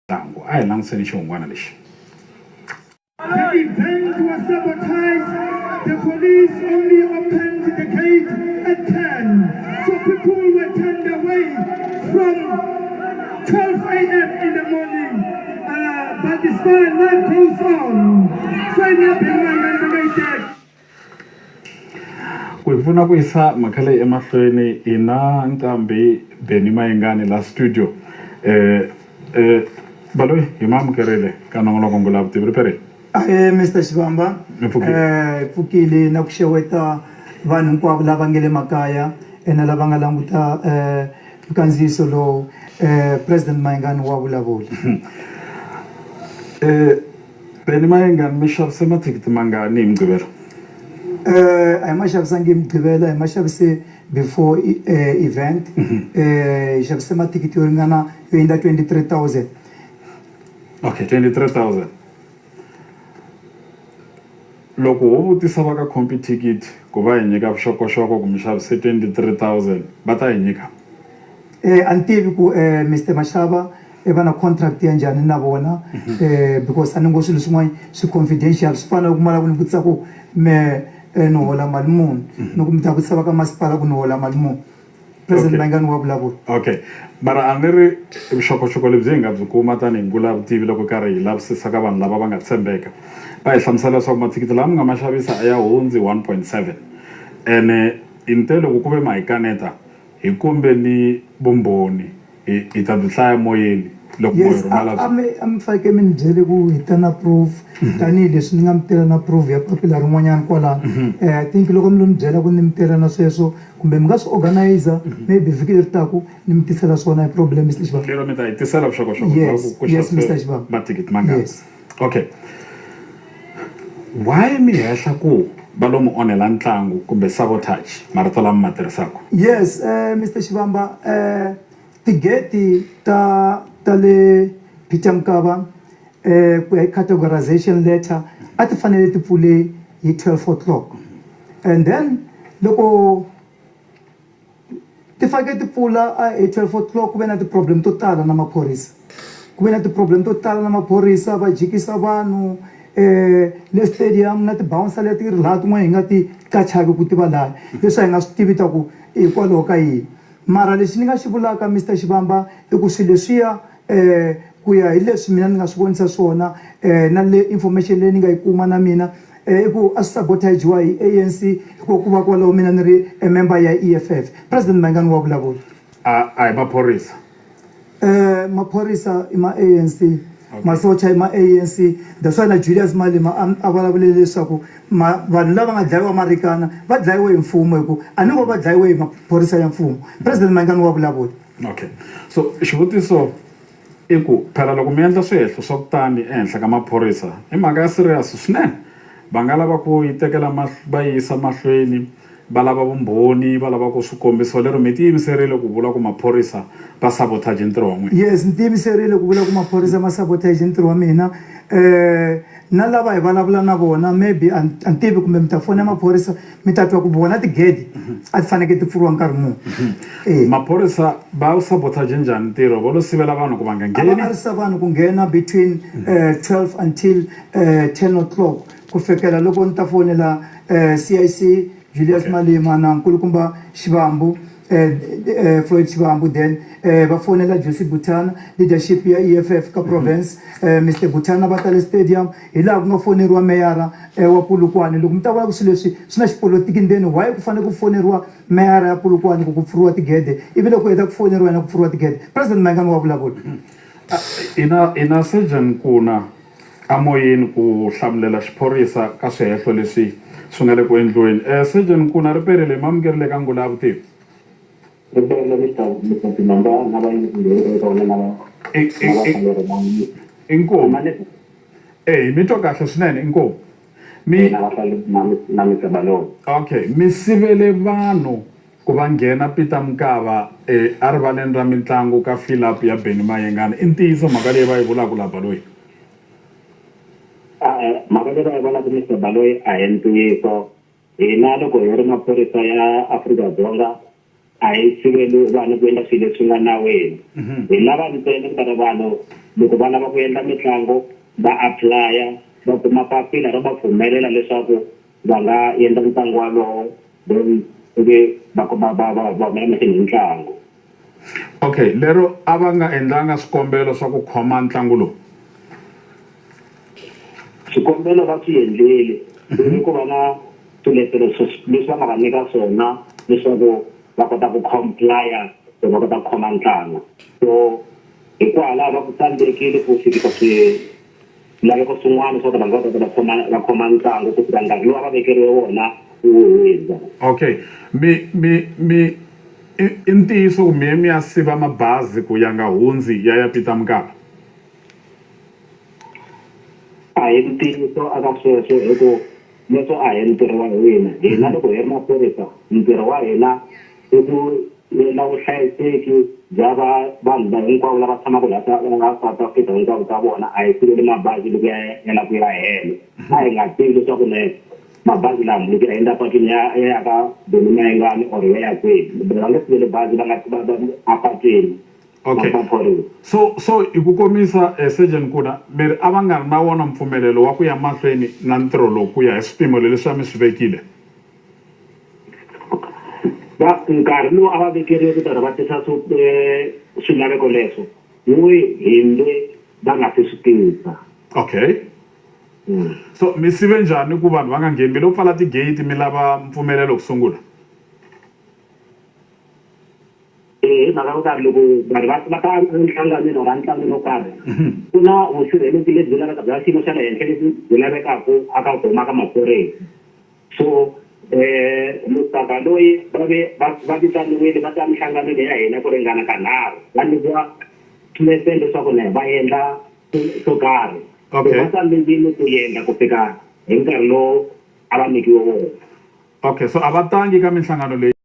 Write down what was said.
ntlangu a hi langutiseni xin'wana lexi. The event was sabotaged. The police only opened the gate at 10. So people were turned away from 12 a.m. in the morning. But this fire life goes on. Finally, Mayengani waited. Ku hi pfuna ku yisa mhaka leyi emahlweni hi na nqambi Benny Mayengani la studio. Baloyi hi ma amukerile ka nongonoko Ngula Vutivi ripere. Mr. Shivamba, pfukile na ku xeweta vanhu hinkwavo lava nga le makaya na lava nga languta nkandziyiso lowu President Mayengani wa vulavula. Benny Mayengani mi xavise mathikithi mangani hi Mugqivela? A hi ma xavisangi hi Mugqivela, hi ma xavise before event. Hi xavise mathikithi yo ringana yo hundza 23,000. Okay, 23,000. Loko ho vutisa va ka compi ticket ku va hi nyika vuxokoxoko ku mi xavise 23,000 va ta hi nyika? A ni tivi ku Mr. Mashava va na contract ya njhani na vona because a ni ngo swilo swin'wana swi confidential swi fana ku mala ku ni vutisa ku me ni hola mali muni ni ku mi ta vutisa va ka masipala ku ni hola mali muni. President Mayengani wa vulavula. Okay, mara a ni ri vuxokoxoko lebyi hi nga byi kuma tanihi Ngula Vutivi loko karhi hi lavisisa ka vanhu lava va nga tshembeka va hi hlamusela leswaku mathikithi lama mi nga ma xavisa a ya hundzi 1.7 ene hi te loko ku ve ma hi kaneta hi kombeni vumbhoni hi ta byi hlaya moyeni loko mo hi rhumela a mi fanekele mi ni byele ku hi ta na proof tanihileswi ni nga mi tela na proof ya papila rin'wanyana kwalano. I think loko mi lo ni byela ku ni mi tela na sweswo kumbe mi nga swi organizer maybe vhiki leri taku ni mi tisela swona hi problem Mr. Shivamba. lero mi ta hi tisela vuxokoxoko yes Mr. Shivamba. mathikithi mangani? Okay, why mi hehla ku va lo mi onhela ntlangu kumbe sabotage marito lama ma tirhisaka? Yes, Mr. Shivamba, tigeti ta le Peter Mkaba ku ya categorization letter a ti fanele ti pfule hi 12 o'clock and then loko ti faneke ti pfula hi 12 o'clock ku ve na ti-problem to tala na maphorisa ku ve na ti-problem to tala na maphorisa va jikisa vanhu le stadium na ti-bouncer leti ri laha tin'wana hi nga ti kachaki ku tiva laha leswi hi nga swi tivi ta ku hikwalaho ka yini mara lexi ni nga xi vulaka Mr. Shivamba i ku swilo leswiya ku ya hi leswi mina ni nga swi vonisa swona na le information leyi ni nga yi kuma na mina i ku a swi sabotagiwa hi ANC hikuva kwalaho mina ni ri member ya EFF. President Mayengani wa vulavula. A hi maphorisa? Maphorisa i ma-ANC masocha i ma-ANC that's why na Julius Malema a vulavule leswaku vanhu lava nga dlayiwa marikana va dlayiwe hi mfumo hi ku a ni vo va dlayiwe hi maphorisa ya mfumo. President Mayengani wa vulavula. Okay, so xivutiso i ku phela loko mi endla swihehlo swa ku tani ehenhla ka maphorisa i mhaka ya serious swinene va nga lava ku yi tekela va yisa mahlweni va lava vumbhoni va lava ku swikombiso lero mi tiyimiserile ku vula ku maphorisa va sabotage ntirho wa n'wina? Yes, ni tiyimiserile ku vula ku maphorisa ma sabotage ntirho wa mina na lava hi vulavula na vona maybe a ni tivi kumbe mi ta fona maphorisa mi ta twa ku vona tigedi a ti fanekele ti pfuriwa nkarhi muni. Maphorisa va wu sabotage njhani ntirho vo lo sivela vanhu ku va nga ngheni? Va arisa vanhu ku nghena between 12 until 10 o'clock ku fikela loko ni ta fonela CIC Julius Malema na nkulukumba Xivambu Floyd Xivambu then va fonela Josi Butana leadership ya EFF ka province Mr. Butana va ta le stadium hi laha ku nga foneriwa meyara wa Polokwane loko mi ta vula ku swilo leswi swi na xipolitiki ndzeni why ku fanele ku foneriwa meyara ya Polokwane ku pfuriwa tigede ivi loko heta ku foneriwa na ku pfuriwa tigede. President Mayengani wa vulavula. ina Surgeon Kuna a moyeni ku hlamulela xiphorisa ka swihehlo leswi swi nga le ku endliweni. Surgeon Kuna riperile ma amukerile ka Ngula Vutivi? Inkomu mi twa kahle swinene inkomu okay mi sivele vanhu ku va nghena Peter Mkaba a rivaleni ra mitlangu ka fill up ya Benny Mayengani i ntiyiso mhaka leyi va yi vulaka la Baloyi? mhaka leyi va yi vulaka Mr. Baloyi a hi ntiyiso hina loko hi ri maphorisa ya Afrika-Dzonga a hi siveli vanhu ku endla swilo leswi nga nawini hi lava ntsena ku ri vanhu loko vana va ku endla mitlangu va apply va kuma papila ro va pfumelela leswaku va nga endla ntlangu walowo then ivi va humelela mahlweni hi ntlangu. Okay, lero a va nga endlanga swikombelo swa ku khoma ntlangu lowu? Swikombelo va swi endlile ivi ku va na swiletelo leswi va nga va nyika swona leswaku va kota ku complya so va kota ku khoma ntlangu. So hikwalaho va ku tsandzekile ku fikisa swilaveko swin'wana swa ku va nga kota va khoma ntlangu ku fika nkarhi lowu va vekeriwe wona wu hundza. Okay, i ntiyiso ku mi ya siva mabazi ku ya nga hundzi ya Peter Mokaba? A hi ntiyiso aka sweswo hi ku leswo a hi ntirho wa hina. Hina loko hi ri maphorisa ntirho wa hina i ku endla vuhlayiseki bya vanhu hinkwavo lava tshamaka laha South Africa hinkwavo ka vona. A hi siveli mabazi loko ya lava ku ya helo. A hi nga tivi leswaku mabazi lama loko ya endla patwini ya ka Mayengani or ya kwihi va nge siveli bazi va nga apatwini. Okay, so hi ku komisa Sergeant Nkuna mi ri a va nga ri na wona mpfumelelo wa ku ya mahlweni na ntirho lowu ku ya hi swipimelo leswi a mi swi vekile? Nkarhi lowu a va vekeriwe ku tirha va tisa swilaveko leswo wi himbe va nga se swi tisa. Okay. So mi sive njhani ku vanhu va nga ngheni? Mi lo pfala tigate mi lava mpfumelelo ku sungula? Mhaka yo karhi loko vanhu va ta nhlanganelo ra ntlangu wo karhi ku na vusirheleki lebyi laveka bya xiyimo xa le henhla lebyi byi lavekaka aka huma ka maphorisa. So Mutaka loyi va vitaniwile va ta mihlanganelo ya hina ku ringana ka 3 va nyikiwa leswi leswaku va endla swo karhi. Va tsandzekile ku endla ku fika hi nkarhi lowu a va nyikiwe wona. Okay, so a va tangi ka mihlangano leyi?